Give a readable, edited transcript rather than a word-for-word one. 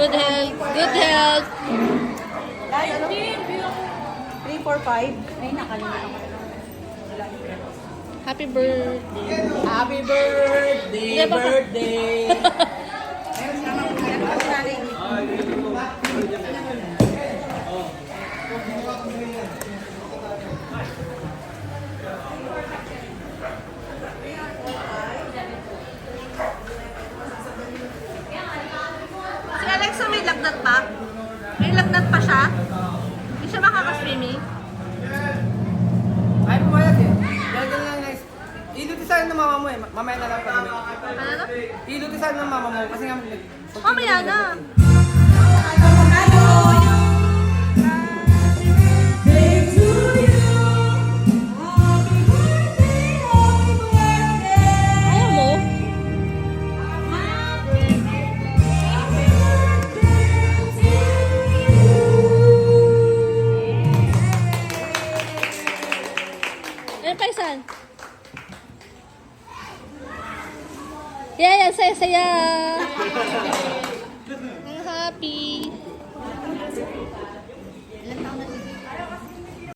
Good health. Good health. Guys, ano? 3, 4, 5. Ay, nakalimutan ko. Happy birthday. Happy birthday, Di ba? birthday. Si Alexa may lagnat pa? May lagnat pa siya? Hindi siya makakaswimming? Ay, pumayag eh. Gagawin lang next. Ilutisan ng mama mo eh. Mamaya na lang kami. Ano na? Ilutisan ng mama mo kasi nga... Mamaya na. Ayaw mo? Ano pa isan? Yeah, saya-saya. Ang happy.